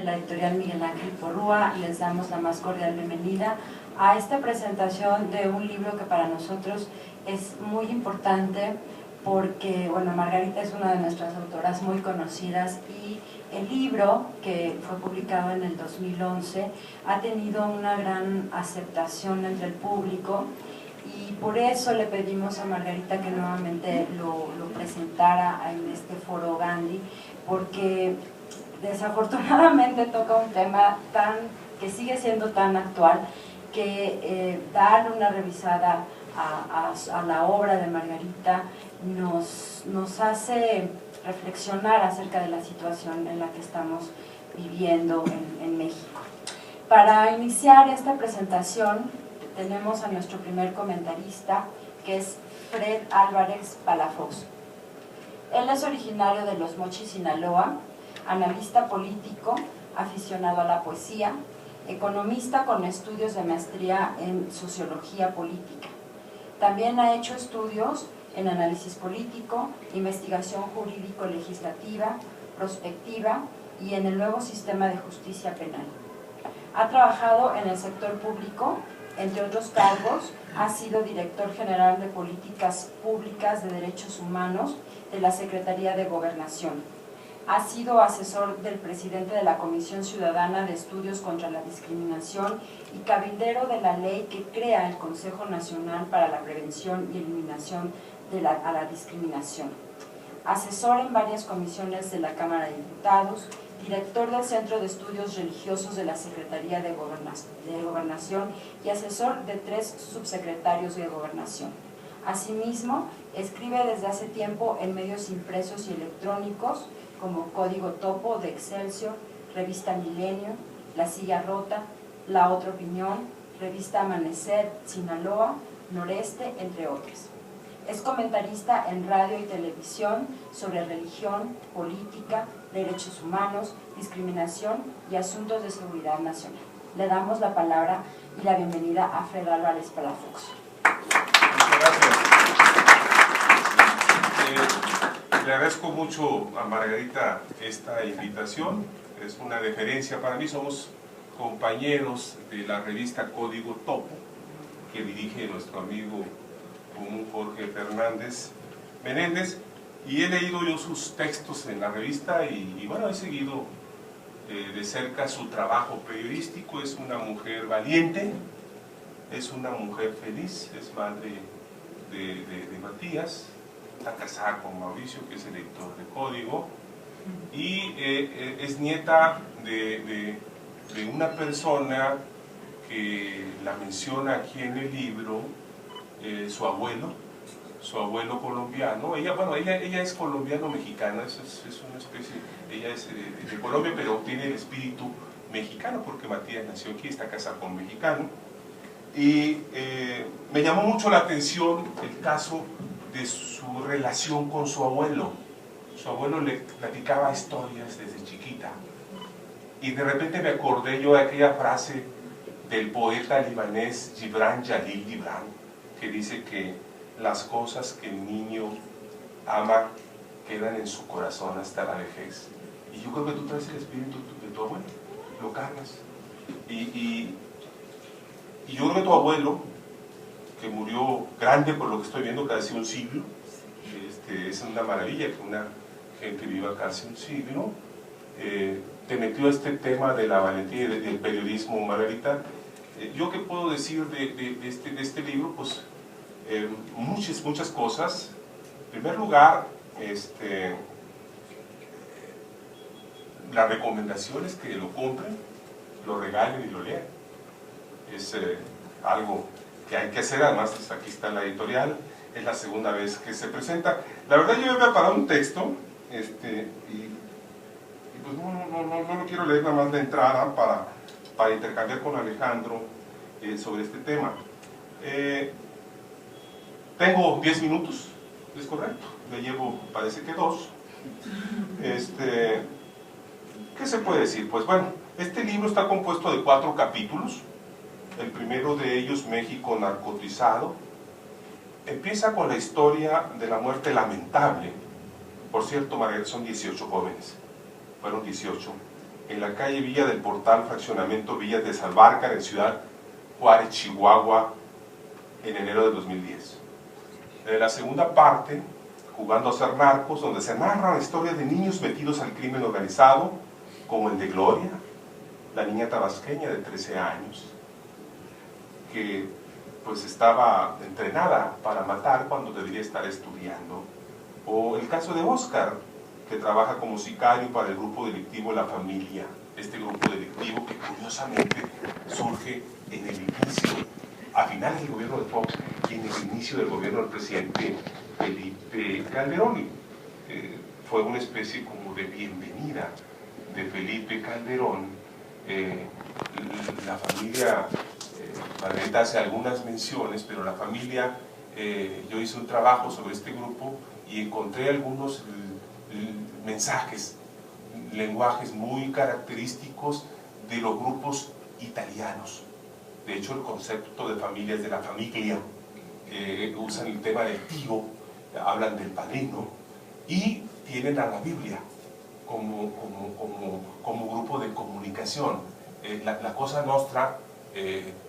de la editorial Miguel Ángel Porrúa, les damos la más cordial bienvenida a esta presentación de un libro que para nosotros es muy importante porque, bueno, Margarita es una de nuestras autoras muy conocidas y el libro, que fue publicado en el 2011, ha tenido una gran aceptación entre el público y por eso le pedimos a Margarita que nuevamente lo presentara en este foro Gandhi, porque desafortunadamente toca un tema que sigue siendo tan actual que darle una revisada a la obra de Margarita nos hace reflexionar acerca de la situación en la que estamos viviendo en México. Para iniciar esta presentación tenemos a nuestro primer comentarista, que es Fred Álvarez Palafox. Él es originario de Los Mochis, Sinaloa, analista político, aficionado a la poesía, economista con estudios de maestría en sociología política. También ha hecho estudios en análisis político, investigación jurídico-legislativa, prospectiva y en el nuevo sistema de justicia penal. Ha trabajado en el sector público, entre otros cargos, ha sido director general de políticas públicas de derechos humanos de la Secretaría de Gobernación. Ha sido asesor del presidente de la Comisión Ciudadana de Estudios contra la Discriminación y cabildero de la ley que crea el Consejo Nacional para la Prevención y Eliminación a la Discriminación. Asesor en varias comisiones de la Cámara de Diputados, director del Centro de Estudios Religiosos de la Secretaría de Gobernación y asesor de 3 subsecretarios de Gobernación. Asimismo, escribe desde hace tiempo en medios impresos y electrónicos como Código Topo de Excelsior, Revista Milenio, La Silla Rota, La Otra Opinión, Revista Amanecer, Sinaloa, Noreste, entre otras. Es comentarista en radio y televisión sobre religión, política, derechos humanos, discriminación y asuntos de seguridad nacional. Le damos la palabra y la bienvenida a Fred Álvarez Palafox. Muchas gracias. Le agradezco mucho a Margarita esta invitación. Es una deferencia para mí. Somos compañeros de la revista Código Topo, que dirige nuestro amigo común Jorge Fernández Menéndez, y he leído yo sus textos en la revista y bueno, he seguido de cerca su trabajo periodístico. Es una mujer valiente, es una mujer feliz, es madre de Matías, está casada con Mauricio, que es el editor de Código, y es nieta de una persona que la menciona aquí en el libro, su abuelo colombiano. Ella es colombiano-mexicana, es una especie, ella es de Colombia, pero tiene el espíritu mexicano porque Matías nació aquí, está casado con un mexicano. Y me llamó mucho la atención el caso de su relación con su abuelo. Su abuelo le platicaba historias desde chiquita y de repente me acordé yo de aquella frase del poeta libanés Gibran Jalil Gibran, que dice que las cosas que el niño ama quedan en su corazón hasta la vejez. Y yo creo que tú traes el espíritu de tu abuelo, lo cargas. Y yo creo que tu abuelo, que murió grande por lo que estoy viendo, casi un siglo, es una maravilla que una gente viva casi un siglo, te metió a este tema de la valentía y del periodismo, Margarita. ¿Yo qué puedo decir de este libro? Pues muchas cosas. En primer lugar, la recomendación es que lo compren, lo regalen y lo lean. Es algo que hay que hacer. Además, aquí está la editorial, es la segunda vez que se presenta. La verdad, yo me he preparado un texto y pues no lo quiero leer nada más de entrada para intercambiar con Alejandro sobre este tema. Tengo 10 minutos, es correcto, le llevo, parece que 2. ¿Qué se puede decir? Pues bueno, este libro está compuesto de 4 capítulos. El primero de ellos, México narcotizado, empieza con la historia de la muerte lamentable. Por cierto, Margarita, son 18 jóvenes, fueron 18, en la calle Villa del Portal, fraccionamiento Villas de Salvarcar, en Ciudad Juárez, Chihuahua, en enero de 2010. La segunda parte, Jugando a ser narcos, donde se narra la historia de niños metidos al crimen organizado, como el de Gloria, la niña tabasqueña de 13 años, que pues estaba entrenada para matar cuando debería estar estudiando. O el caso de Oscar, que trabaja como sicario para el grupo delictivo La Familia, este grupo delictivo que curiosamente surge en el inicio, a finales del gobierno de Fox, y en el inicio del gobierno del presidente Felipe Calderón. Fue una especie como de bienvenida de Felipe Calderón. La familia, Margarita hace algunas menciones, pero La Familia, yo hice un trabajo sobre este grupo y encontré algunos mensajes, lenguajes muy característicos de los grupos italianos. De hecho, el concepto de familia es de la familia, usan el tema del tío, hablan del padrino, y tienen a la Biblia como grupo de comunicación. La Cosa Nostra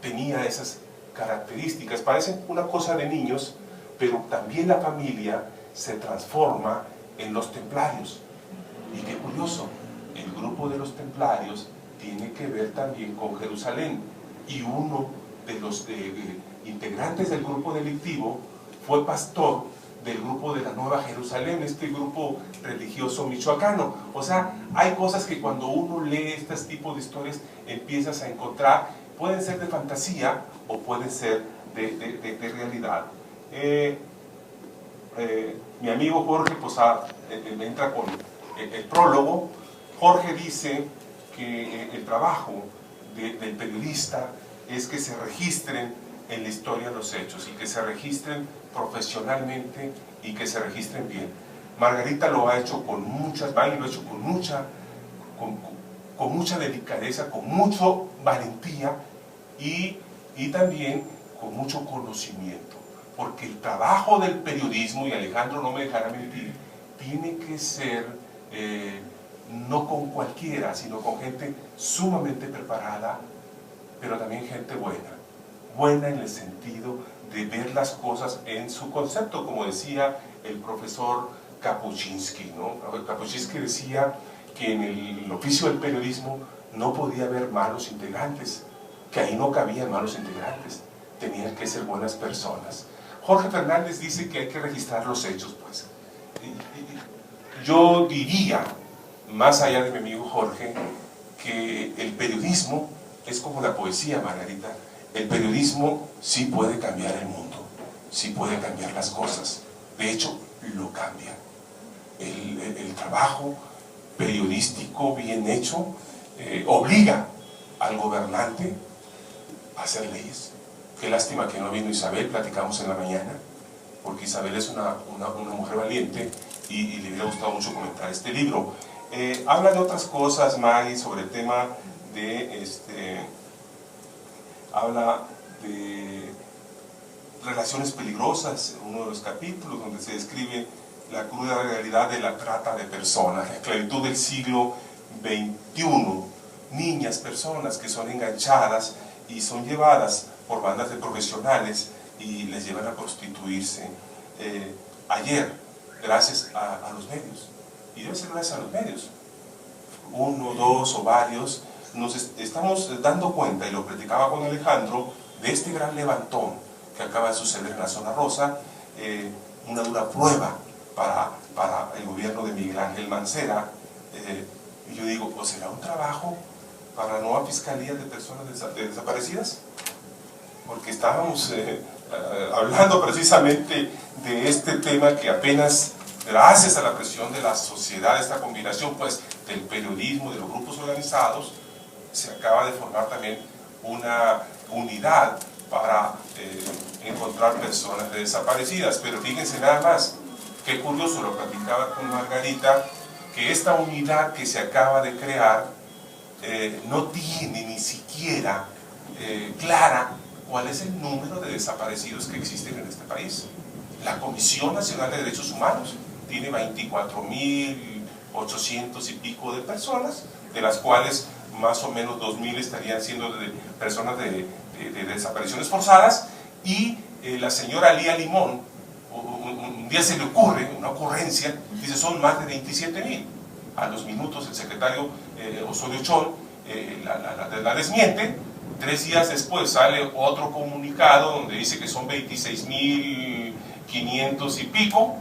tenía esas características, parecen una cosa de niños, pero también La Familia se transforma en los templarios. Y qué curioso, el grupo de los templarios tiene que ver también con Jerusalén, y uno de los integrantes del grupo delictivo fue pastor del grupo de la Nueva Jerusalén, este grupo religioso michoacano. O sea, hay cosas que cuando uno lee este tipo de historias empiezas a encontrar, pueden ser de fantasía o pueden ser de realidad. Mi amigo Jorge pues entra con el prólogo. Jorge dice que el trabajo del periodista es que se registren en la historia los hechos y que se registren profesionalmente y que se registren bien. Margarita lo ha hecho con muchas, lo ha hecho con mucha delicadeza, con mucha valentía y también con mucho conocimiento, porque el trabajo del periodismo, y Alejandro no me dejará mentir, tiene que ser no con cualquiera, sino con gente sumamente preparada, pero también gente buena en el sentido de ver las cosas en su concepto, como decía el profesor Kapuscinski, ¿no? Kapuscinski decía que en el oficio del periodismo no podía haber malos integrantes, que ahí no cabían malos integrantes, tenían que ser buenas personas. Jorge Fernández dice que hay que registrar los hechos, pues. Yo diría, más allá de mi amigo Jorge, que el periodismo es como la poesía, Margarita. El periodismo sí puede cambiar el mundo, sí puede cambiar las cosas. De hecho, lo cambia. El trabajo periodístico bien hecho obliga al gobernante a hacer leyes. Qué lástima que no vino Isabel, platicamos en la mañana, porque Isabel es una mujer valiente y le hubiera gustado mucho comentar este libro. Habla de otras cosas, Maggie, sobre el tema de habla de relaciones peligrosas en uno de los capítulos, donde se describe la cruda realidad de la trata de personas, la esclavitud del siglo XXI, niñas, personas que son enganchadas y son llevadas por bandas de profesionales y les llevan a prostituirse. Ayer, gracias a los medios, y debe ser gracias a los medios, uno, dos o varios, nos estamos dando cuenta, y lo platicaba con Alejandro, de este gran levantón que acaba de suceder en la zona rosa, una dura prueba para el gobierno de Miguel Ángel Mancera. Y yo digo, ¿o será un trabajo para la nueva Fiscalía de Personas Desaparecidas? Porque estábamos hablando precisamente de este tema que apenas, gracias a la presión de la sociedad, esta combinación pues del periodismo, de los grupos organizados, se acaba de formar también una unidad para encontrar personas desaparecidas. Pero fíjense nada más, qué curioso, lo platicaba con Margarita, que esta unidad que se acaba de crear no tiene ni siquiera clara cuál es el número de desaparecidos que existen en este país. La Comisión Nacional de Derechos Humanos tiene 24.800 y pico de personas, de las cuales más o menos 2.000 estarían siendo personas de desapariciones forzadas, y la señora Lía Limón, un día se le ocurre, una ocurrencia, dice son más de 27.000. A los minutos el secretario Osorio Chong la desmiente. 3 días después sale otro comunicado donde dice que son 26.500 y pico.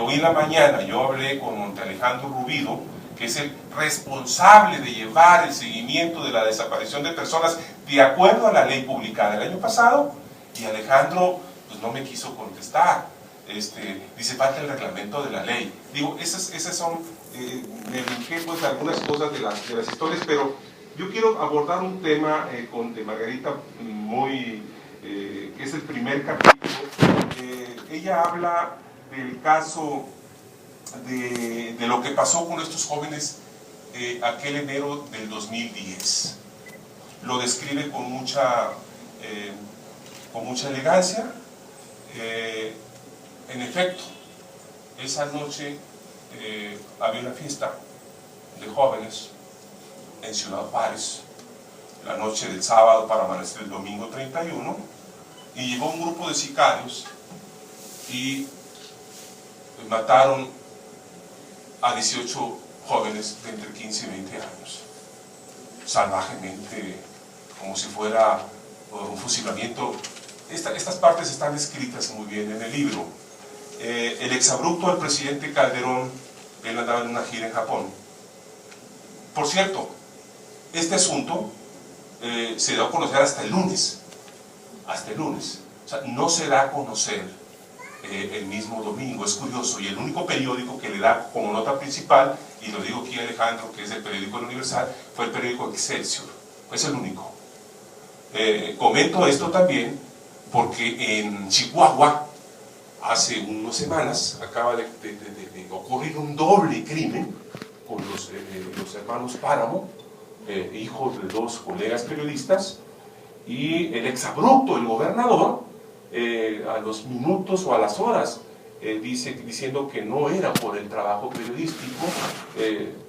Hoy en la mañana yo hablé con Monte Alejandro Rubido, que es el responsable de llevar el seguimiento de la desaparición de personas de acuerdo a la ley publicada el año pasado, y Alejandro pues no me quiso contestar. Dice falta el reglamento de la ley. Digo, esas son, me brinqué pues algunas cosas de las historias, pero yo quiero abordar un tema de Margarita que es el primer capítulo. Ella habla del caso de lo que pasó con estos jóvenes aquel enero del 2010. Lo describe con mucha elegancia. En efecto, esa noche había una fiesta de jóvenes en Ciudad Juárez, la noche del sábado para amanecer el domingo 31, y llegó un grupo de sicarios y mataron a 18 jóvenes de entre 15 y 20 años, salvajemente, como si fuera un fusilamiento. Estas partes están escritas muy bien en el libro. El exabrupto del presidente Calderón, él andaba en una gira en Japón. Por cierto, este asunto se dio a conocer hasta el lunes. O sea, no se da a conocer el mismo domingo. Es curioso, y el único periódico que le da como nota principal, y lo digo aquí a Alejandro, que es el periódico El Universal, fue el periódico Excelsior. Es el único. Comento esto también porque en Chihuahua, hace unas semanas, acaba de ocurrir un doble crimen con los hermanos Páramo, hijos de 2 colegas periodistas, y el exabrupto, el gobernador, a los minutos o a las horas, diciendo que no era por el trabajo periodístico,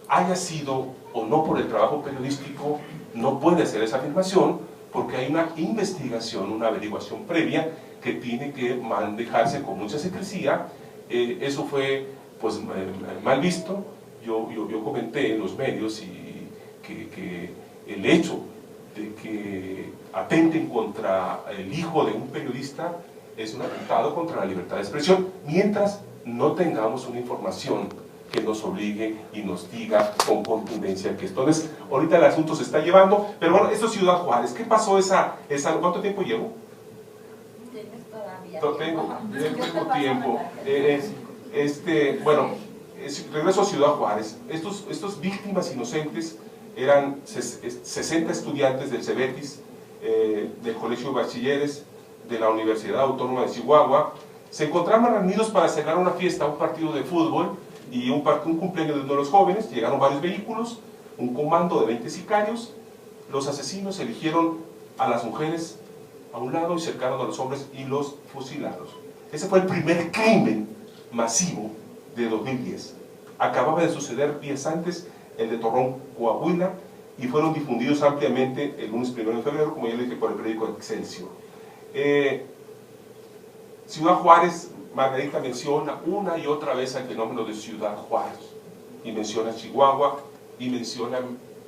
haya sido o no por el trabajo periodístico, no puede hacer esa afirmación, porque hay una investigación, una averiguación previa que tiene que manejarse con mucha secrecía. Eso fue pues mal visto. Yo comenté en los medios que el hecho de que atenten contra el hijo de un periodista es un atentado contra la libertad de expresión, mientras no tengamos una información que nos obligue y nos diga con contundencia que esto. Entonces, ahorita el asunto se está llevando, pero bueno, esto es Ciudad Juárez. ¿Qué pasó ¿cuánto tiempo llevo? Tienes todavía tengo tiempo. Bueno, regreso a Ciudad Juárez. Estos víctimas inocentes eran 60 estudiantes del CEBETIS, del Colegio de Bachilleres, de la Universidad Autónoma de Chihuahua. Se encontraban reunidos para celebrar una fiesta, un partido de fútbol y un cumpleaños de uno de los jóvenes. Llegaron varios vehículos, un comando de 20 sicarios. Los asesinos eligieron a las mujeres a un lado y cercaron a los hombres y los fusilaron. Ese fue el primer crimen masivo de 2010. Acababa de suceder días antes el de Torreón, Coahuila, y fueron difundidos ampliamente el lunes 1 de febrero, como ya le dije, por el periódico Excelsior. Ciudad Juárez, Margarita menciona una y otra vez el fenómeno de Ciudad Juárez, y menciona Chihuahua, y menciona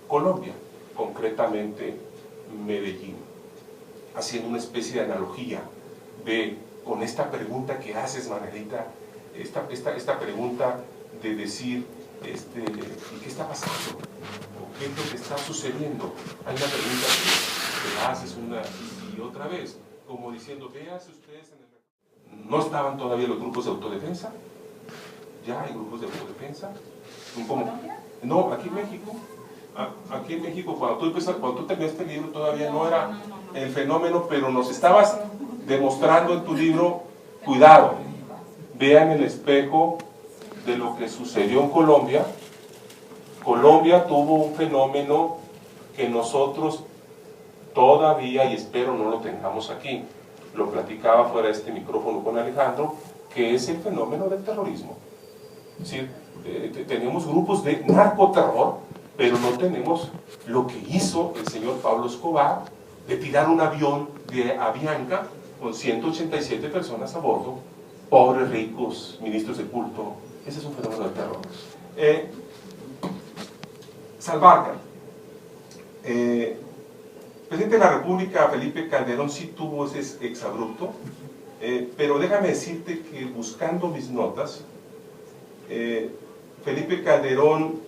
Colombia, concretamente Medellín, haciendo una especie de analogía con esta pregunta que haces, Margarita, esta pregunta de decir, ¿y qué está pasando? ¿O qué es lo que está sucediendo? Hay una pregunta que la haces una y otra vez, como diciendo, véanse ustedes en el... No estaban todavía los grupos de autodefensa, ya hay grupos de autodefensa. No, aquí en México. Aquí en México, cuando tú terminaste el libro, todavía no era el fenómeno, pero nos estabas demostrando en tu libro, cuidado, vean el espejo de lo que sucedió en Colombia. Colombia tuvo un fenómeno que nosotros todavía, y espero no lo tengamos aquí, lo platicaba fuera de este micrófono con Alejandro, que es el fenómeno del terrorismo. Es decir, tenemos grupos de narcoterror pero no tenemos lo que hizo el señor Pablo Escobar de tirar un avión de Avianca con 187 personas a bordo, pobres, ricos, ministros de culto. Ese es un fenómeno de terror. Salvarca. El presidente de la República, Felipe Calderón, sí tuvo ese exabrupto, pero déjame decirte que buscando mis notas, Felipe Calderón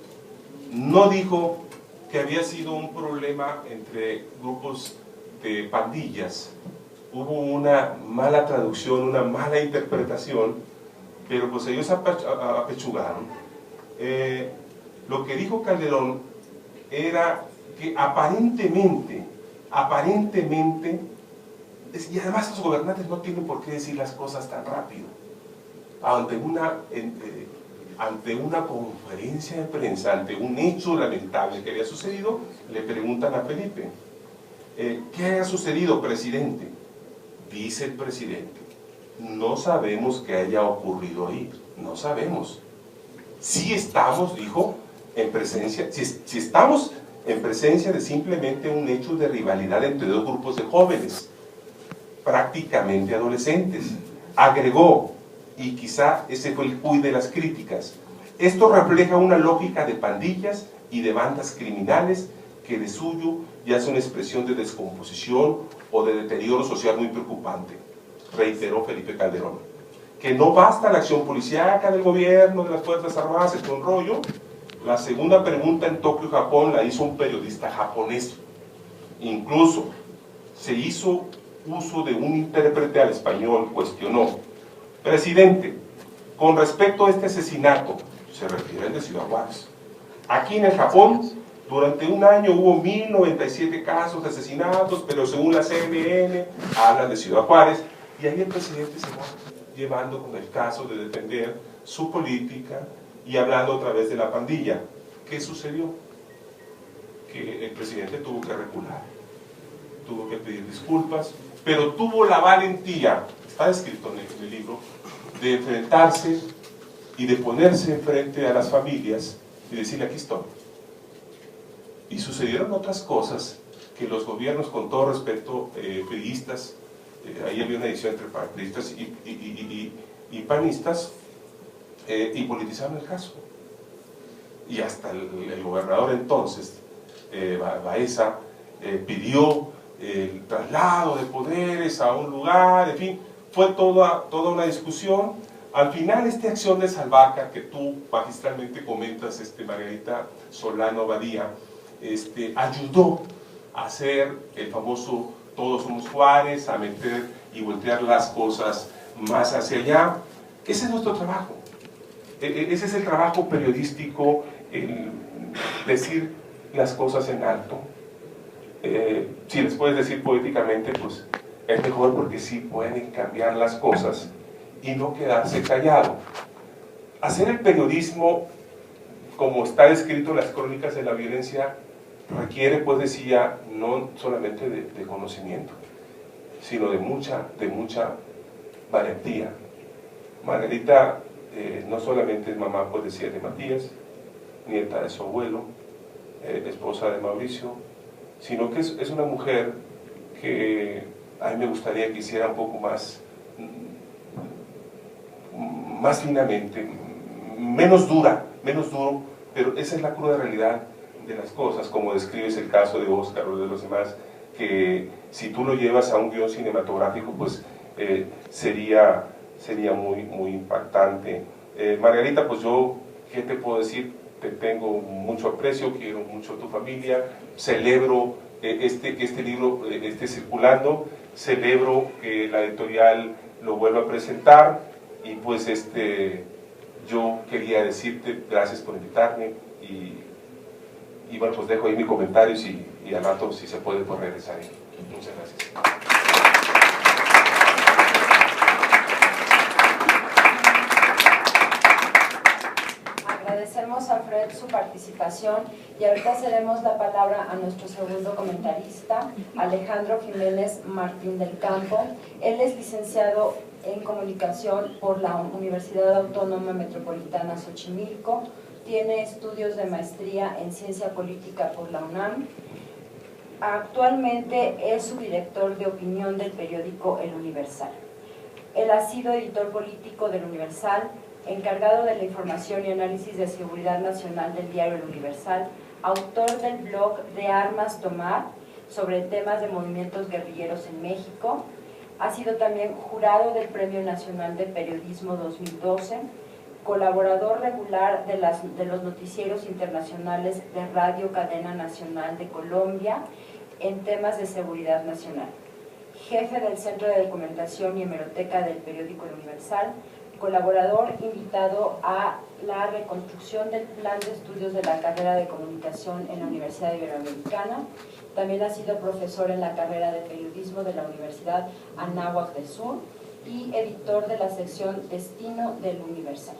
no dijo que había sido un problema entre grupos de pandillas. Hubo una mala traducción, una mala interpretación, pero pues ellos apechugaron. Lo que dijo Calderón era que aparentemente, y además los gobernantes no tienen por qué decir las cosas tan rápido, ante una conferencia de prensa, ante un hecho lamentable que había sucedido, le preguntan a Felipe, ¿qué ha sucedido, presidente? Dice el presidente, no sabemos qué haya ocurrido ahí, no sabemos. Si estamos, dijo, en presencia, si estamos en presencia de simplemente un hecho de rivalidad entre dos grupos de jóvenes, prácticamente adolescentes. Agregó, y quizá ese fue el cuid de las críticas, esto refleja una lógica de pandillas y de bandas criminales que de suyo ya es una expresión de descomposición o de deterioro social muy preocupante, reiteró Felipe Calderón. Que no basta la acción policíaca del gobierno, de las Fuerzas Armadas, es un rollo. La segunda pregunta en Tokio, Japón, la hizo un periodista japonés. Incluso se hizo uso de un intérprete al español, cuestionó, presidente, con respecto a este asesinato, se refiere al de Ciudad Juárez. Aquí en el Japón, durante un año hubo 1097 casos de asesinatos, pero según la CNN, hablan de Ciudad Juárez, y ahí el presidente se va llevando con el caso de defender su política y hablando otra vez de la pandilla. ¿Qué sucedió? Que el presidente tuvo que recular, tuvo que pedir disculpas, pero tuvo la valentía, está escrito en el libro, de enfrentarse y de ponerse frente a las familias y decirle, aquí estoy. Y sucedieron otras cosas que los gobiernos, con todo respeto, priistas, ahí había una edición entre priistas y panistas, y politizaron el caso. Y hasta el gobernador entonces, Baeza, pidió el traslado de poderes a un lugar, en fin, fue toda una discusión. Al final, esta acción de Salvarca, que tú magistralmente comentas, Margarita Solano Badía, ayudó a hacer el famoso Todos somos Juárez, a meter y voltear las cosas más hacia allá. Ese es nuestro trabajo. Ese es el trabajo periodístico, el decir las cosas en alto. Si les puedes decir poéticamente, pues es mejor, porque sí pueden cambiar las cosas y no quedarse callado. Hacer el periodismo, como está descrito en las crónicas de la violencia, requiere, pues decía, no solamente de conocimiento, sino de mucha valentía. Margarita no solamente es mamá, pues decía, de Matías, nieta de su abuelo, esposa de Mauricio, sino que es una mujer que a mí me gustaría que hiciera un poco más finamente, menos duro, pero esa es la cruda realidad de las cosas, como describes el caso de Óscar o de los demás, que si tú lo llevas a un guión cinematográfico, pues sería muy impactante. Margarita, pues yo, ¿qué te puedo decir? Te tengo mucho aprecio, quiero mucho a tu familia, celebro que este libro esté circulando, celebro que la editorial lo vuelva a presentar, y pues yo quería decirte gracias por invitarme, y bueno, pues dejo ahí mis comentarios, y al rato, si se puede, pues regresar ahí. Muchas gracias. Agradecemos a Fred su participación, y ahorita cedemos la palabra a nuestro segundo comentarista, Alejandro Jiménez Martín del Campo. Él es licenciado en comunicación por la Universidad Autónoma Metropolitana Xochimilco, tiene estudios de maestría en ciencia política por la UNAM. Actualmente es subdirector de opinión del periódico El Universal. Él ha sido editor político del Universal, encargado de la información y análisis de seguridad nacional del diario El Universal, autor del blog de Armas Tomar sobre temas de movimientos guerrilleros en México. Ha sido también jurado del Premio Nacional de Periodismo 2012, colaborador regular de los noticieros internacionales de Radio Cadena Nacional de Colombia en temas de seguridad nacional, jefe del Centro de Documentación y Hemeroteca del periódico El Universal, colaborador invitado a la reconstrucción del plan de estudios de la carrera de comunicación en la Universidad Iberoamericana. También ha sido profesor en la carrera de periodismo de la Universidad Anáhuac del Sur y editor de la sección Destino del Universal.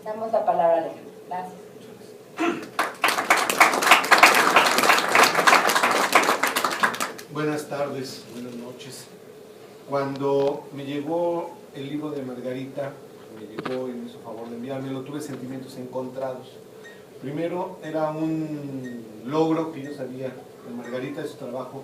Damos la palabra a él. Gracias. Buenas tardes, buenas noches. Cuando me llegó el libro de Margarita, me llegó y me hizo favor de enviármelo, tuve sentimientos encontrados. Primero, era un logro que yo sabía de Margarita, de su trabajo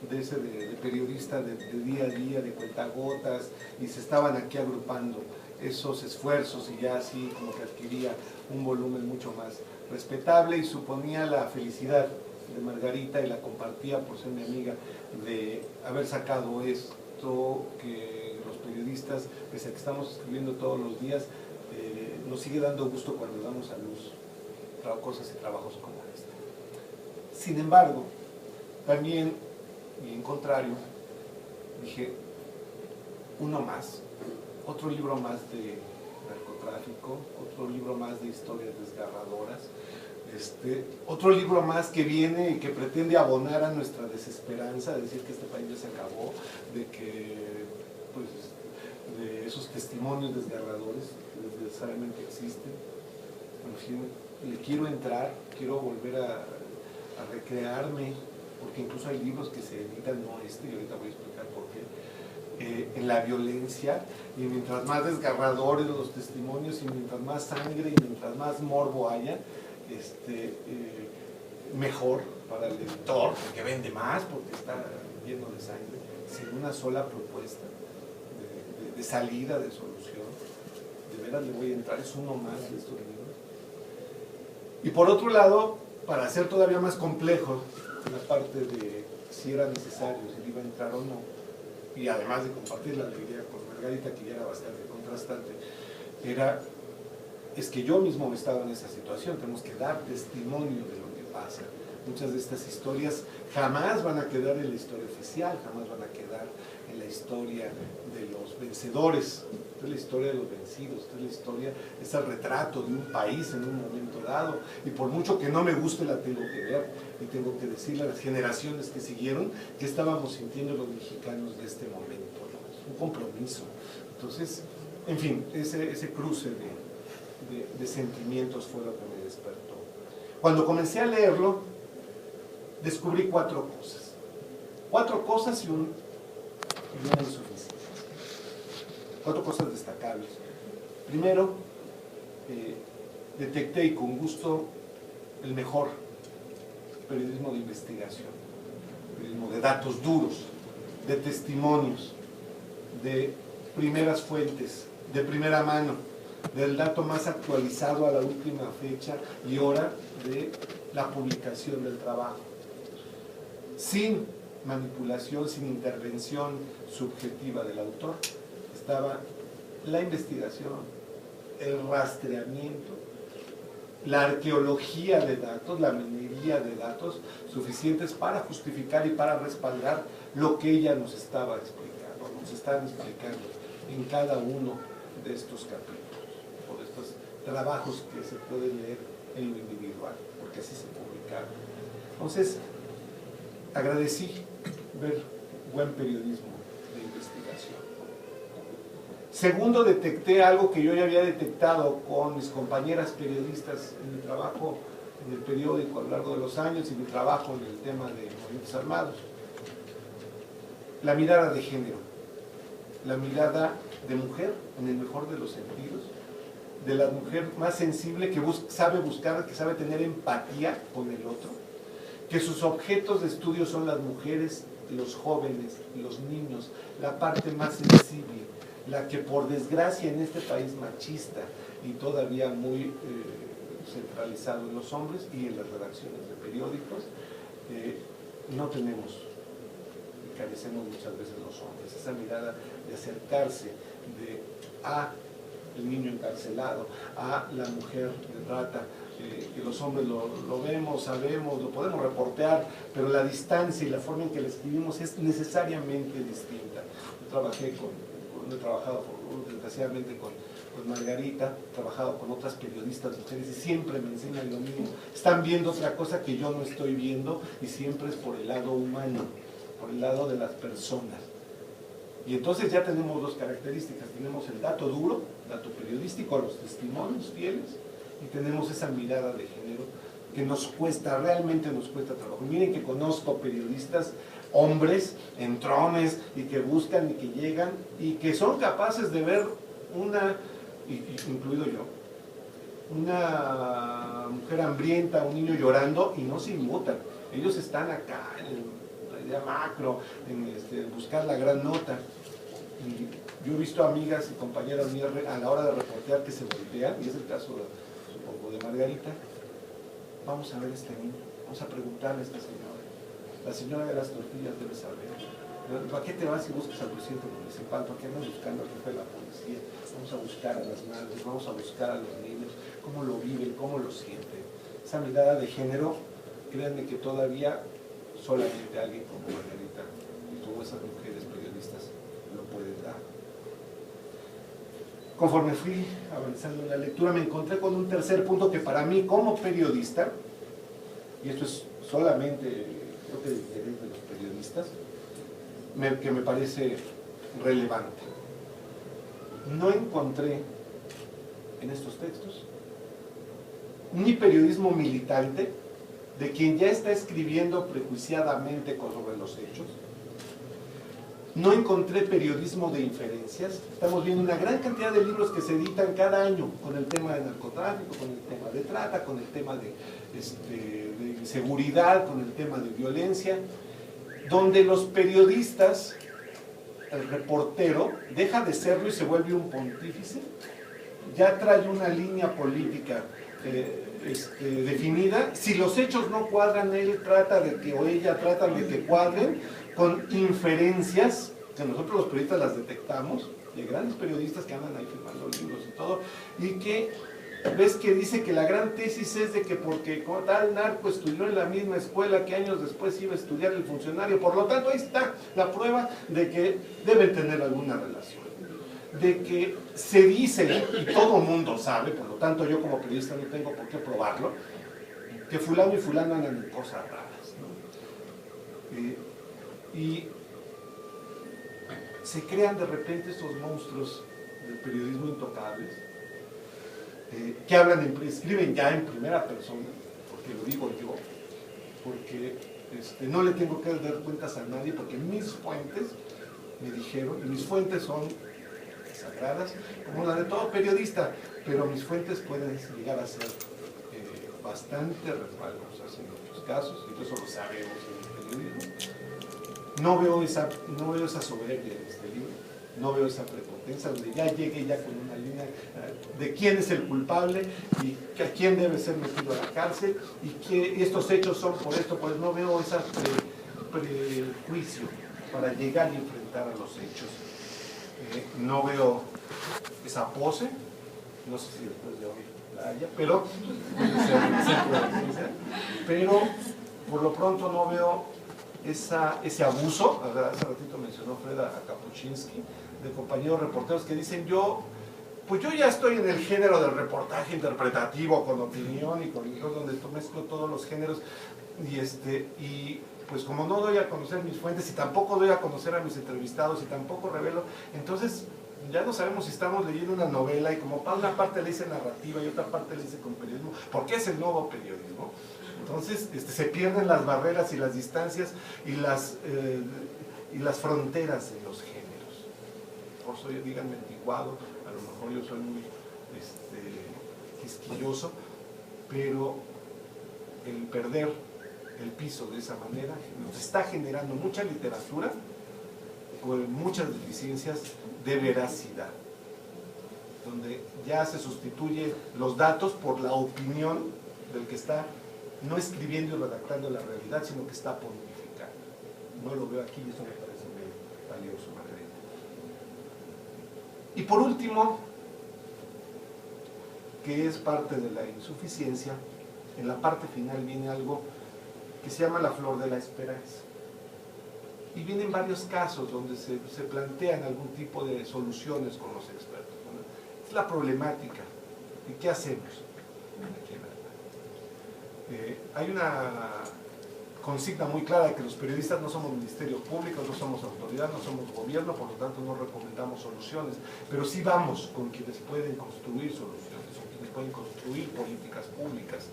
de periodista de día a día, de cuentagotas, y se estaban aquí agrupando esos esfuerzos y ya así como que adquiría un volumen mucho más respetable, y suponía la felicidad de Margarita, y la compartía por ser mi amiga, de haber sacado esto que los periodistas, pese a que estamos escribiendo todos los días, nos sigue dando gusto cuando damos a luz cosas y trabajos como este. Sin embargo, también, y en contrario, dije, uno más, otro libro más de narcotráfico, otro libro más de historias desgarradoras, otro libro más que viene y que pretende abonar a nuestra desesperanza, de decir que este país ya se acabó, de que pues, de esos testimonios desgarradores que necesariamente existen. En fin, le quiero entrar, quiero volver a recrearme, porque incluso hay libros que se editan, no y ahorita voy a explicar por qué, en la violencia, y mientras más desgarradores los testimonios, y mientras más sangre, y mientras más morbo haya, mejor para el lector, porque vende más, porque está lleno de sangre, sin una sola propuesta de salida, de solución. De veras le voy a entrar, es uno más de estos libros. Y por otro lado, para hacer todavía más complejo la parte de si era necesario, si iba a entrar o no, y además de compartir la alegría con Margarita, que ya era bastante contrastante, es que yo mismo estaba en esa situación. Tenemos que dar testimonio de lo que pasa. Muchas de estas historias jamás van a quedar en la historia oficial, jamás van a quedar en la historia de los vencedores. Esta es la historia de los vencidos, esta es la historia, es el retrato de un país en un momento dado, y por mucho que no me guste la tengo que ver, y tengo que decirle a las generaciones que siguieron que estábamos sintiendo los mexicanos de este momento, ¿no? Es un compromiso. Entonces, en fin, ese cruce de sentimientos fue lo que me despertó. Cuando comencé a leerlo, descubrí cuatro cosas y una insuficiencia. Cuatro cosas destacables. Primero, detecté, y con gusto, el mejor periodismo de investigación, periodismo de datos duros, de testimonios, de primeras fuentes, de primera mano, del dato más actualizado a la última fecha y hora de la publicación del trabajo, sin manipulación, sin intervención subjetiva del autor. Estaba la investigación, el rastreamiento, la arqueología de datos, la minería de datos suficientes para justificar y para respaldar lo que ella nos estaba explicando, nos estaban explicando en cada uno de estos capítulos, por estos trabajos que se pueden leer en lo individual, porque así se publicaron. Entonces, agradecí ver buen periodismo de investigación. Segundo, detecté algo que yo ya había detectado con mis compañeras periodistas en mi trabajo en el periódico a lo largo de los años y mi trabajo en el tema de movimientos armados. La mirada de género. la mirada de mujer, en el mejor de los sentidos, de la mujer más sensible, que sabe buscar, que sabe tener empatía con el otro, que sus objetos de estudio son las mujeres, los jóvenes, los niños, la parte más sensible, la que por desgracia en este país machista y todavía muy centralizado en los hombres y en las redacciones de periódicos, no tenemos y carecemos muchas veces los hombres, esa mirada de acercarse a el niño encarcelado, a la mujer de trata, que los hombres lo vemos, sabemos, lo podemos reportear, pero la distancia y la forma en que le escribimos es necesariamente distinta. Yo he trabajado desgraciadamente con Margarita, he trabajado con otras periodistas mujeres y siempre me enseñan lo mismo. Están viendo otra cosa que yo no estoy viendo y siempre es por el lado humano, por el lado de las personas. Y entonces ya tenemos dos características, tenemos el dato duro, dato periodístico, los testimonios fieles, y tenemos esa mirada de género que nos cuesta, realmente nos cuesta trabajo. Y miren que conozco periodistas, hombres, entrones, y que buscan y que llegan, y que son capaces de ver incluido yo, una mujer hambrienta, un niño llorando, y no se inmutan. Ellos están acá en la idea macro, en buscar la gran nota. Y yo he visto amigas y compañeras mías a la hora de reportear que se voltean, y es el caso, supongo, de Margarita. Vamos a ver a este niño, vamos a preguntarle a esta señora. La señora de las tortillas debe saber. ¿Para qué te vas y buscas al presidente municipal? ¿Por qué andas buscando al jefe de la policía? Vamos a buscar a las madres, vamos a buscar a los niños, cómo lo viven, cómo lo sienten. Esa mirada de género, créanme que todavía solamente alguien como Margarita y como esas mujeres periodistas lo pueden dar. Conforme fui avanzando en la lectura, me encontré con un tercer punto que para mí como periodista, y esto es solamente, creo que de interés de los periodistas, que me parece relevante. No encontré en estos textos ni periodismo militante de quien ya está escribiendo prejuiciadamente sobre los hechos. No encontré periodismo de inferencias. Estamos viendo una gran cantidad de libros que se editan cada año con el tema de narcotráfico, con el tema de trata, con el tema de inseguridad, con el tema de violencia, donde los periodistas, el reportero, deja de serlo y se vuelve un pontífice, ya trae una línea política definida. Si los hechos no cuadran, él trata de que, o ella trata de que cuadren, con inferencias, que nosotros los periodistas las detectamos, de grandes periodistas que andan ahí firmando libros y todo, y que ves que dice que la gran tesis es de que porque tal narco estudió en la misma escuela que años después iba a estudiar el funcionario, por lo tanto ahí está la prueba de que deben tener alguna relación, de que se dice, y todo el mundo sabe, por lo tanto yo como periodista no tengo por qué probarlo, que fulano y fulano andan en cosas raras, ¿no? Y se crean de repente estos monstruos del periodismo intocables, que escriben ya en primera persona, porque lo digo yo, porque no le tengo que dar cuentas a nadie, porque mis fuentes me dijeron, y mis fuentes son sagradas, como la de todo periodista, pero mis fuentes pueden llegar a ser bastante resbalosas en muchos casos, y eso lo sabemos en el periodismo. No veo esa soberbia en este libro, no veo esa prepotencia, donde ya llegue ya con una línea de quién es el culpable y a quién debe ser metido a la cárcel y que estos hechos son por esto, pues no veo ese prejuicio para llegar y enfrentar a los hechos. No veo esa pose, no sé si después de hoy la haya, pero por lo pronto no veo ese abuso. Hace ratito mencionó Freda a Kapuczynski, de compañeros reporteros que dicen yo ya estoy en el género del reportaje interpretativo con opinión y con donde mezclo todos los géneros y pues como no doy a conocer mis fuentes y tampoco doy a conocer a mis entrevistados y tampoco revelo, entonces ya no sabemos si estamos leyendo una novela y como para una parte le dice narrativa y otra parte le dice con periodismo, porque es el nuevo periodismo. Entonces se pierden las barreras y las distancias y las fronteras en los géneros. mejor soy, díganme, antiguado, a lo mejor yo soy muy quisquilloso, pero el perder el piso de esa manera nos está generando mucha literatura con muchas deficiencias de veracidad, donde ya se sustituye los datos por la opinión del que está no escribiendo y redactando la realidad, sino que está pontificando. No lo veo aquí y eso me parece muy valioso, Margarita. Y por último, que es parte de la insuficiencia, en la parte final viene algo que se llama la flor de la esperanza. Y vienen varios casos donde se plantean algún tipo de soluciones con los expertos, ¿no? Es la problemática. ¿Y qué hacemos? Hay una consigna muy clara de que los periodistas no somos ministerio público, no somos autoridad, no somos gobierno, por lo tanto no recomendamos soluciones, pero sí vamos con quienes pueden construir soluciones, con quienes pueden construir políticas públicas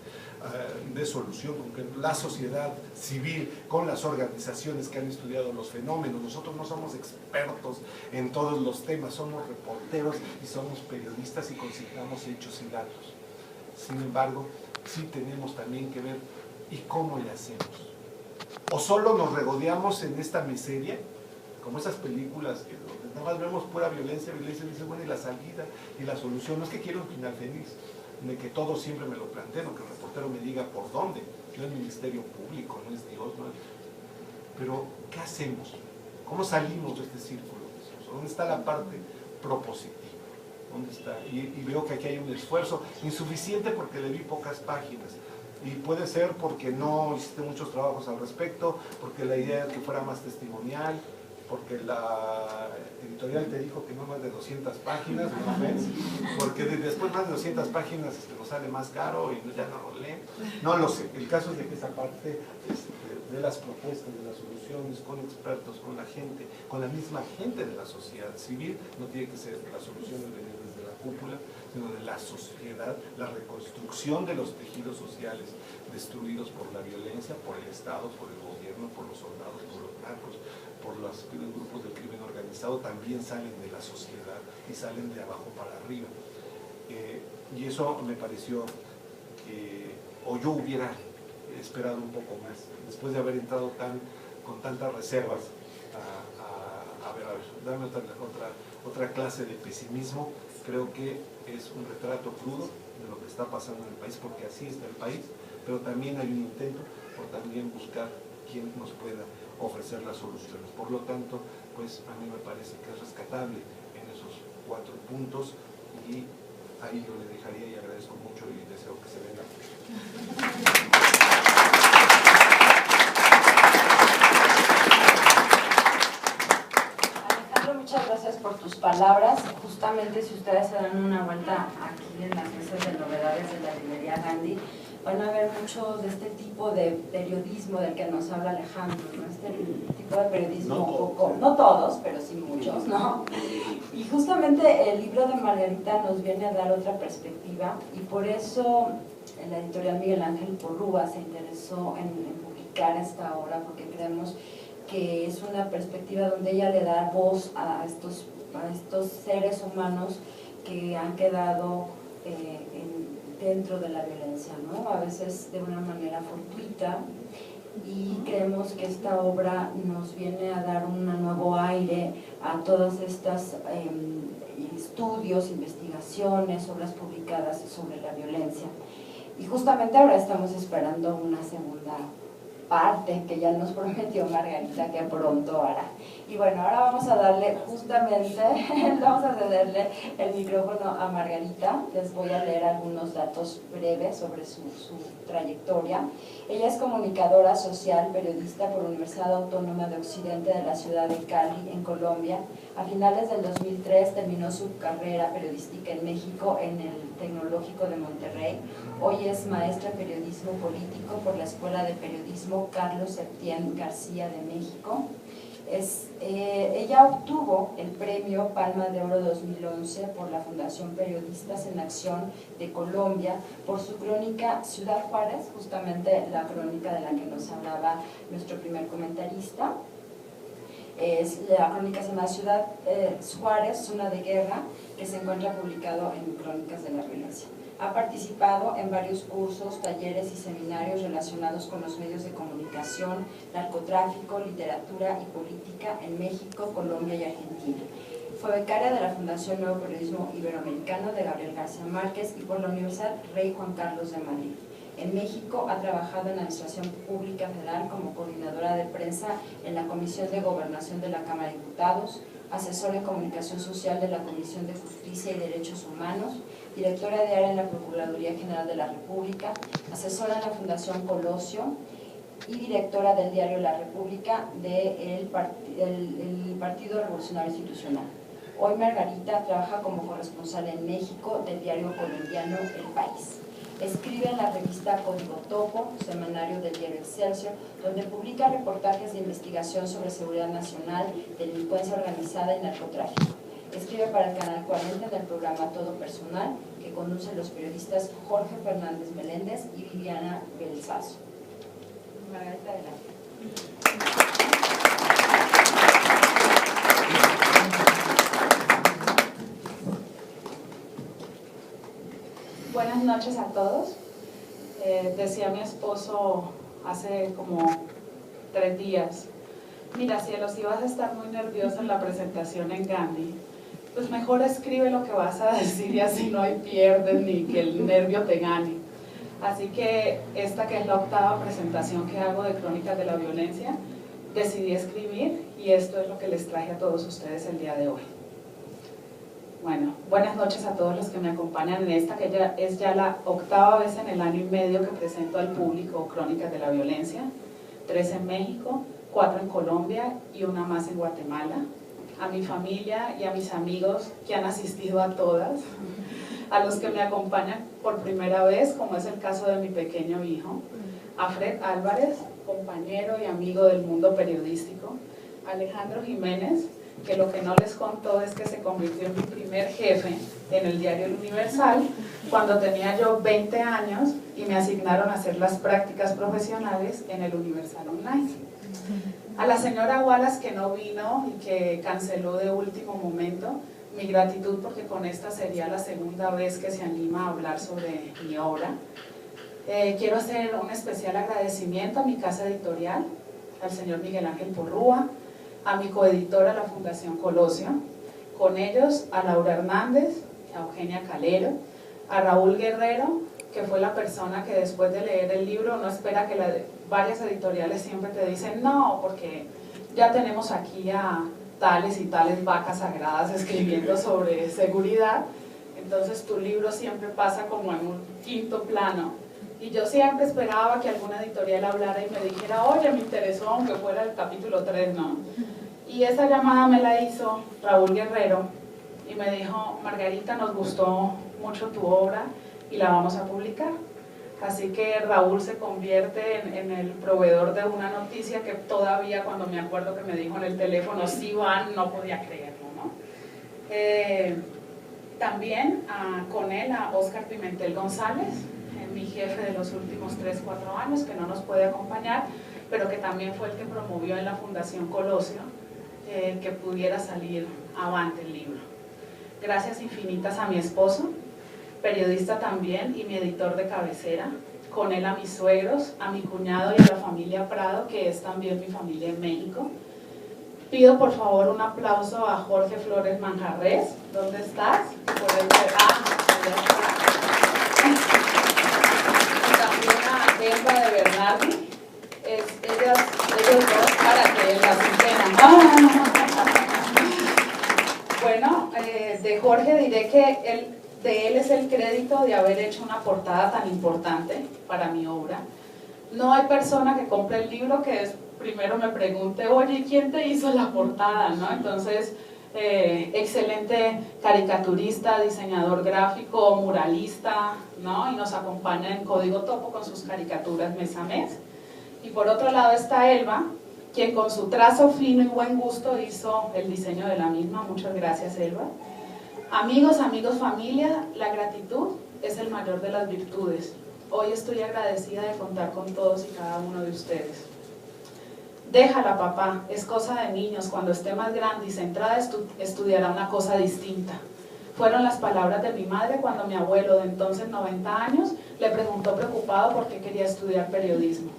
de solución, con la sociedad civil, con las organizaciones que han estudiado los fenómenos. Nosotros no somos expertos en todos los temas, somos reporteros y somos periodistas y consignamos hechos y datos. Sin embargo, sí tenemos también que ver y cómo le hacemos. O solo nos regodeamos en esta miseria, como esas películas que nada más vemos pura violencia, y dice, bueno, y la salida y la solución. No es que quiera un final feliz, de que todo siempre me lo planteo, que el reportero me diga por dónde. No es ministerio público, no es Dios, no es... Pero, ¿qué hacemos? ¿Cómo salimos de este círculo? ¿Dónde está la parte propositiva? ¿Dónde está? Y veo que aquí hay un esfuerzo insuficiente porque le vi pocas páginas. Y puede ser porque no hiciste muchos trabajos al respecto, porque la idea era que fuera más testimonial, porque la editorial te dijo que no más de 200 páginas, ¿no ves? Porque después más de 200 páginas nos sale más caro y ya no lo leen. No lo sé, el caso es de que esa parte de las propuestas, de las soluciones, con expertos, con la gente, con la misma gente de la sociedad civil, no tiene que ser las soluciones venir desde la cúpula, sino de la sociedad, la reconstrucción de los tejidos sociales destruidos por la violencia, por el Estado, por el gobierno, por los soldados, por los narcos, por los grupos del crimen organizado, también salen de la sociedad y salen de abajo para arriba. Y eso me pareció que, o yo hubiera esperado un poco más, después de haber entrado con tantas reservas a ver, dame otra clase de pesimismo. Creo que es un retrato crudo de lo que está pasando en el país, porque así está el país, pero también hay un intento por también buscar quién nos pueda ofrecer las soluciones. Por lo tanto, pues a mí me parece que es rescatable en esos 4 puntos y ahí yo le dejaría y agradezco mucho y deseo que se venga. Muchas gracias por tus palabras. Justamente si ustedes se dan una vuelta aquí en las mesas de novedades de la librería Gandhi, van a ver mucho de este tipo de periodismo del que nos habla Alejandro, ¿no? Este tipo de periodismo, no todos, pero sí muchos, ¿no? Y justamente el libro de Margarita nos viene a dar otra perspectiva y por eso la editorial Miguel Ángel Porrúa se interesó en publicar esta obra, porque creemos que es una perspectiva donde ella le da voz a estos seres humanos que han quedado dentro de la violencia, ¿no? A veces de una manera fortuita, y creemos que esta obra nos viene a dar un nuevo aire a todas estas estudios, investigaciones, obras publicadas sobre la violencia. Y justamente ahora estamos esperando una segunda parte que ya nos prometió Margarita que pronto hará. Y bueno, ahora vamos a darle vamos a cederle el micrófono a Margarita. Les voy a leer algunos datos breves sobre su trayectoria. Ella es comunicadora social, periodista por la Universidad Autónoma de Occidente de la ciudad de Cali, en Colombia. A finales del 2003 terminó su carrera periodística en México en el Tecnológico de Monterrey. Hoy es maestra en periodismo político por la Escuela de Periodismo Carlos Septién García de México. Ella obtuvo el premio Palma de Oro 2011 por la Fundación Periodistas en Acción de Colombia por su crónica Ciudad Juárez, justamente la crónica de la que nos hablaba nuestro primer comentarista. La crónica se llama Ciudad Juárez, Zona de Guerra, que se encuentra publicado en Crónicas de la Violencia. Ha participado en varios cursos, talleres y seminarios relacionados con los medios de comunicación, narcotráfico, literatura y política en México, Colombia y Argentina. Fue becaria de la Fundación Nuevo Periodismo Iberoamericano de Gabriel García Márquez y por la Universidad Rey Juan Carlos de Madrid. En México ha trabajado en Administración Pública Federal como coordinadora de prensa en la Comisión de Gobernación de la Cámara de Diputados, asesora en comunicación social de la Comisión de Justicia y Derechos Humanos, directora de área en la Procuraduría General de la República, asesora en la Fundación Colosio y directora del diario La República del Partido Revolucionario Institucional. Hoy Margarita trabaja como corresponsal en México del diario colombiano El País. Escribe en la revista Código Topo, semanario del diario Excelsior, donde publica reportajes de investigación sobre seguridad nacional, delincuencia organizada y narcotráfico. Escribe para el Canal 40 en el programa Todo Personal, que conducen los periodistas Jorge Fernández Meléndez y Viviana Belsazo. Margarita, adelante. Buenas noches a todos. Decía mi esposo hace como 3 días, mira, cielo, si vas a estar muy nerviosa en la presentación en Gandhi, pues mejor escribe lo que vas a decir y así no hay pierdes ni que el nervio te gane. Así que esta que es la 8ª presentación que hago de Crónicas de la Violencia, decidí escribir y esto es lo que les traje a todos ustedes el día de hoy. Bueno, buenas noches a todos los que me acompañan en esta, que ya es ya la 8ª vez en el año y medio que presento al público Crónicas de la Violencia, 3 en México, 4 en Colombia y una más en Guatemala. A mi familia y a mis amigos que han asistido a todas, a los que me acompañan por primera vez, como es el caso de mi pequeño hijo, a Fred Álvarez, compañero y amigo del mundo periodístico, Alejandro Jiménez, que lo que no les contó es que se convirtió en mi primer jefe en el diario El Universal cuando tenía yo 20 años y me asignaron a hacer las prácticas profesionales en el Universal Online. A la señora Wallace, que no vino y que canceló de último momento, mi gratitud porque con esta sería la 2ª vez que se anima a hablar sobre mi obra. Quiero hacer un especial agradecimiento a mi casa editorial, al señor Miguel Ángel Porrúa, a mi coeditora, la Fundación Colosio, con ellos a Laura Hernández, a Eugenia Calero, a Raúl Guerrero, que fue la persona que después de leer el libro no espera que varias editoriales siempre te dicen no, porque ya tenemos aquí a tales y tales vacas sagradas escribiendo sobre seguridad, entonces tu libro siempre pasa como en un 5º plano. Y yo siempre esperaba que alguna editorial hablara y me dijera, oye, me interesó, aunque fuera el capítulo 3, ¿no? Y esa llamada me la hizo Raúl Guerrero y me dijo, Margarita, nos gustó mucho tu obra y la vamos a publicar. Así que Raúl se convierte en el proveedor de una noticia que todavía, cuando me acuerdo que me dijo en el teléfono, sí van, no podía creerlo, ¿no? También con él a Óscar Pimentel González, mi jefe de los últimos 3-4 años, que no nos puede acompañar, pero que también fue el que promovió en la Fundación Colosio que pudiera salir avante el libro. Gracias infinitas a mi esposo, periodista también y mi editor de cabecera, con él a mis suegros, a mi cuñado y a la familia Prado, que es también mi familia en México. Pido por favor un aplauso a Jorge Flores Manjarres. ¿Dónde estás? Por el... Elba de Bernardi, ellos dos para que las entenan. Bueno, de Jorge diré que de él es el crédito de haber hecho una portada tan importante para mi obra. No hay persona que compre el libro que primero me pregunte, oye, ¿quién te hizo la portada? ¿No? Entonces, excelente caricaturista, diseñador gráfico, muralista, ¿no? Y nos acompaña en Código Topo con sus caricaturas mes a mes. Y por otro lado está Elba, quien con su trazo fino y buen gusto hizo el diseño de la misma. Muchas gracias, Elba. Amigos, familia, la gratitud es el mayor de las virtudes. Hoy estoy agradecida de contar con todos y cada uno de ustedes. Déjala, papá, es cosa de niños, cuando esté más grande y centrada estudiará una cosa distinta. Fueron las palabras de mi madre cuando mi abuelo, de entonces 90 años, le preguntó preocupado por qué quería estudiar periodismo.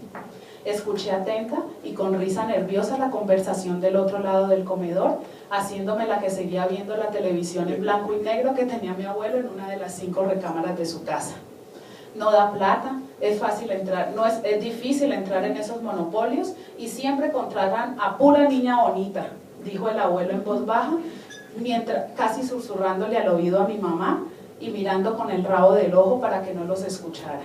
Escuché atenta y con risa nerviosa la conversación del otro lado del comedor, haciéndome la que seguía viendo la televisión en blanco y negro que tenía mi abuelo en una de las 5 recámaras de su casa. No da plata, es fácil entrar, es difícil entrar en esos monopolios y siempre contratan a pura niña bonita, dijo el abuelo en voz baja, mientras casi susurrándole al oído a mi mamá y mirando con el rabo del ojo para que no los escuchara.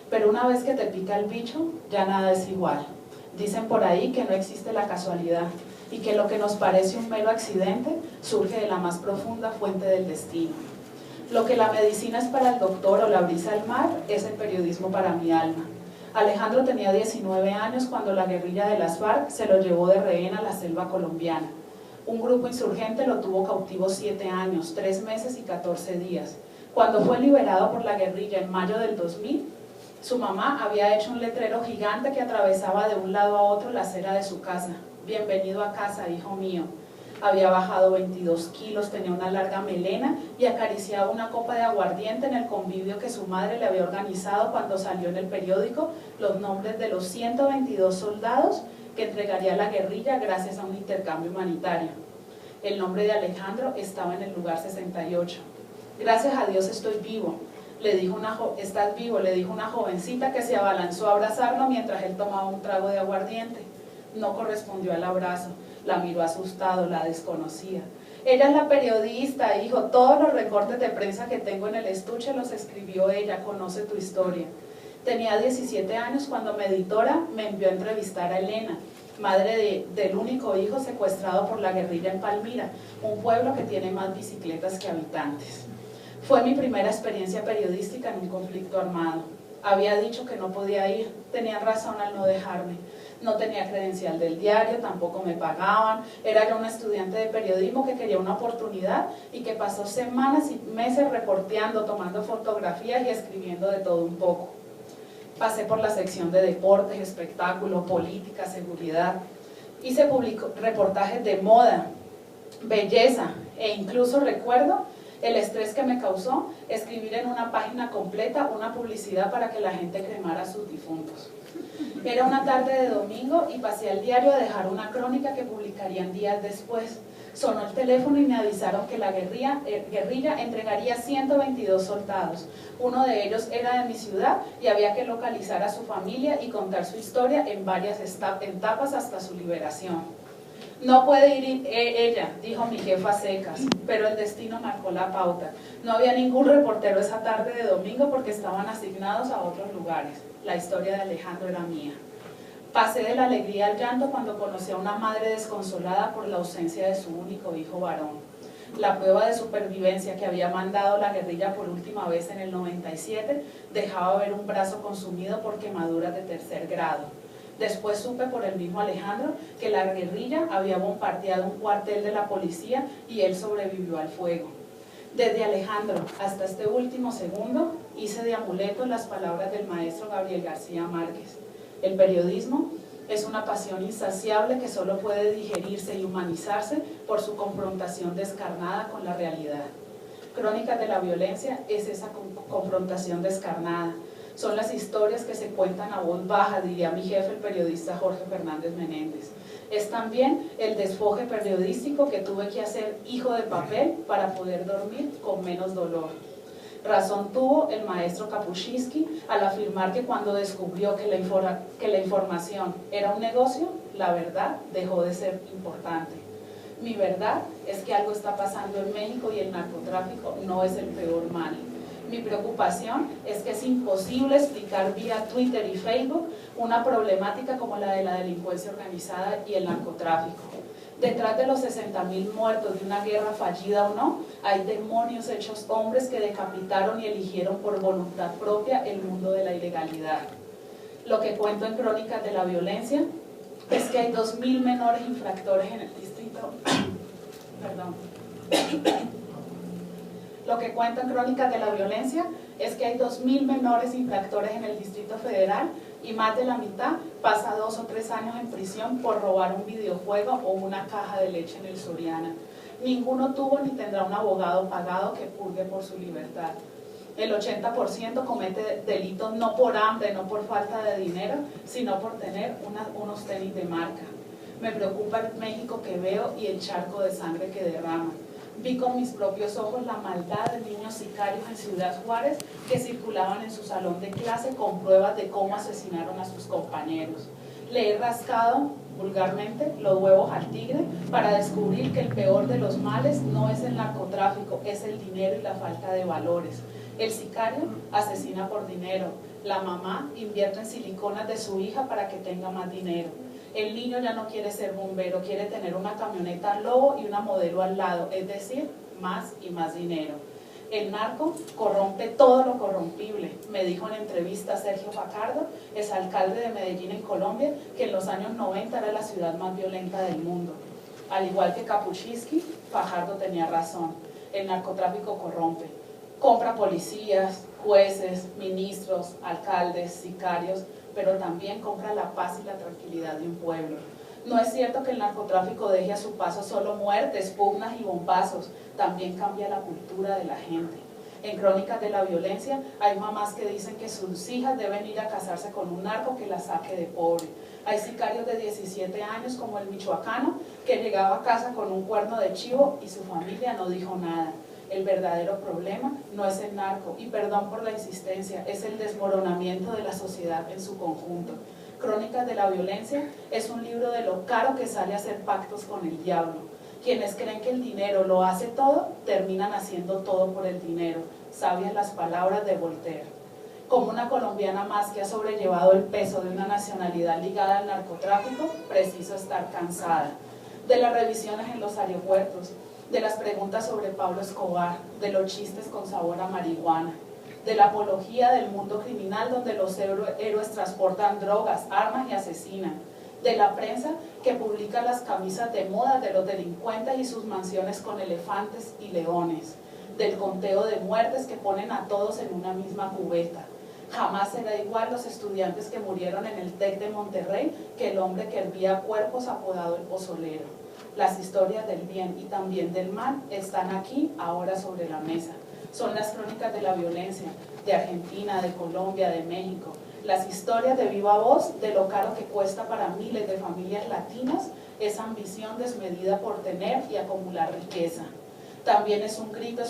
Pero una vez que te pica el bicho, ya nada es igual. Dicen por ahí que no existe la casualidad y que lo que nos parece un mero accidente surge de la más profunda fuente del destino. Lo que la medicina es para el doctor o la brisa del mar, es el periodismo para mi alma. Alejandro tenía 19 años cuando la guerrilla de las FARC se lo llevó de rehén a la selva colombiana. Un grupo insurgente lo tuvo cautivo 7 años, 3 meses y 14 días. Cuando fue liberado por la guerrilla en mayo del 2000, su mamá había hecho un letrero gigante que atravesaba de un lado a otro la acera de su casa. Bienvenido a casa, hijo mío. Había bajado 22 kilos, tenía una larga melena y acariciaba una copa de aguardiente en el convivio que su madre le había organizado cuando salió en el periódico los nombres de los 122 soldados que entregaría la guerrilla gracias a un intercambio humanitario. El nombre de Alejandro estaba en el lugar 68. Gracias a Dios estoy vivo. ¿Estás vivo?, le dijo una jovencita que se abalanzó a abrazarlo mientras él tomaba un trago de aguardiente. No correspondió al abrazo, la miró asustado, la desconocía. Ella es la periodista, hijo, todos los recortes de prensa que tengo en el estuche los escribió ella, conoce tu historia. Tenía 17 años cuando mi editora me envió a entrevistar a Elena, madre del único hijo secuestrado por la guerrilla en Palmira, un pueblo que tiene más bicicletas que habitantes. Fue mi primera experiencia periodística en un conflicto armado. Había dicho que no podía ir, tenían razón al no dejarme. No tenía credencial del diario, tampoco me pagaban, era yo una estudiante de periodismo que quería una oportunidad y que pasó semanas y meses reporteando, tomando fotografías y escribiendo de todo un poco. Pasé por la sección de deportes, espectáculos, política, seguridad. Hice reportajes de moda, belleza e incluso recuerdo el estrés que me causó escribir en una página completa una publicidad para que la gente cremara a sus difuntos. Era una tarde de domingo y pasé al diario a dejar una crónica que publicarían días después. Sonó el teléfono y me avisaron que la guerrilla entregaría 122 soldados. Uno de ellos era de mi ciudad y había que localizar a su familia y contar su historia en varias etapas hasta su liberación. No puede ir ella, dijo mi jefa secas, pero el destino marcó la pauta. No había ningún reportero esa tarde de domingo porque estaban asignados a otros lugares. La historia de Alejandro era mía. Pasé de la alegría al llanto cuando conocí a una madre desconsolada por la ausencia de su único hijo varón. La prueba de supervivencia que había mandado la guerrilla por última vez en el 97 dejaba ver un brazo consumido por quemaduras de 3er grado. Después supe por el mismo Alejandro que la guerrilla había bombardeado un cuartel de la policía y él sobrevivió al fuego. Desde Alejandro hasta este último segundo hice de amuleto las palabras del maestro Gabriel García Márquez. El periodismo es una pasión insaciable que solo puede digerirse y humanizarse por su confrontación descarnada con la realidad. Crónicas de la violencia es esa confrontación descarnada. Son las historias que se cuentan a voz baja, diría mi jefe, el periodista Jorge Fernández Menéndez. Es también el desfoje periodístico que tuve que hacer hijo de papel para poder dormir con menos dolor. Razón tuvo el maestro Kapuscinski al afirmar que cuando descubrió que la información era un negocio, la verdad dejó de ser importante. Mi verdad es que algo está pasando en México y el narcotráfico no es el peor mal. Mi preocupación es que es imposible explicar vía Twitter y Facebook una problemática como la de la delincuencia organizada y el narcotráfico. Detrás de los 60.000 muertos de una guerra fallida o no, hay demonios hechos hombres que decapitaron y eligieron por voluntad propia el mundo de la ilegalidad. Lo que cuento en Crónicas de la Violencia es que hay 2.000 menores infractores en el distrito. Lo que cuento en Crónicas de la Violencia es que hay 2.000 menores infractores en el Distrito Federal y más de la mitad pasa 2 o 3 años en prisión por robar un videojuego o una caja de leche en el Soriana. Ninguno tuvo ni tendrá un abogado pagado que purgue por su libertad. El 80% comete delitos no por hambre, no por falta de dinero, sino por tener unos tenis de marca. Me preocupa el México que veo y el charco de sangre que derrama. Vi con mis propios ojos la maldad de niños sicarios en Ciudad Juárez que circulaban en su salón de clase con pruebas de cómo asesinaron a sus compañeros. Le he rascado, vulgarmente, los huevos al tigre para descubrir que el peor de los males no es el narcotráfico, es el dinero y la falta de valores. El sicario asesina por dinero. La mamá invierte en siliconas de su hija para que tenga más dinero. El niño ya no quiere ser bombero, quiere tener una camioneta Lobo y una modelo al lado, es decir, más y más dinero. El narco corrompe todo lo corrompible, me dijo en entrevista Sergio Fajardo, exalcalde de Medellín en Colombia, que en los años 90 era la ciudad más violenta del mundo. Al igual que Kapuscinski, Fajardo tenía razón, el narcotráfico corrompe. Compra policías, jueces, ministros, alcaldes, sicarios, pero también compra la paz y la tranquilidad de un pueblo. No es cierto que el narcotráfico deje a su paso solo muertes, pugnas y bombazos, también cambia la cultura de la gente. En Crónicas de la Violencia hay mamás que dicen que sus hijas deben ir a casarse con un narco que las saque de pobre. Hay sicarios de 17 años como el michoacano que llegaba a casa con un cuerno de chivo y su familia no dijo nada. El verdadero problema no es el narco, y perdón por la insistencia, es el desmoronamiento de la sociedad en su conjunto. Crónicas de la Violencia es un libro de lo caro que sale a hacer pactos con el diablo. Quienes creen que el dinero lo hace todo, terminan haciendo todo por el dinero. Sabias las palabras de Voltaire. Como una colombiana más que ha sobrellevado el peso de una nacionalidad ligada al narcotráfico, preciso estar cansada. De las revisiones en los aeropuertos, de las preguntas sobre Pablo Escobar, de los chistes con sabor a marihuana, de la apología del mundo criminal donde los héroes transportan drogas, armas y asesinan, de la prensa que publica las camisas de moda de los delincuentes y sus mansiones con elefantes y leones, del conteo de muertes que ponen a todos en una misma cubeta. Jamás será igual los estudiantes que murieron en el TEC de Monterrey que el hombre que hervía cuerpos apodado el pozolero. Las historias del bien y también del mal están aquí, ahora sobre la mesa. Son las crónicas de la violencia, de Argentina, de Colombia, de México. Las historias de viva voz de lo caro que cuesta para miles de familias latinas esa ambición desmedida por tener y acumular riqueza. También es un grito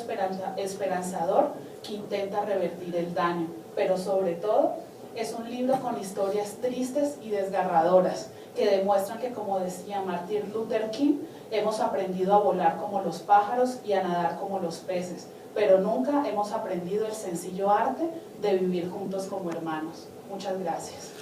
esperanzador que intenta revertir el daño, pero sobre todo es un libro con historias tristes y desgarradoras que demuestran que, como decía Martin Luther King, hemos aprendido a volar como los pájaros y a nadar como los peces, pero nunca hemos aprendido el sencillo arte de vivir juntos como hermanos. Muchas gracias.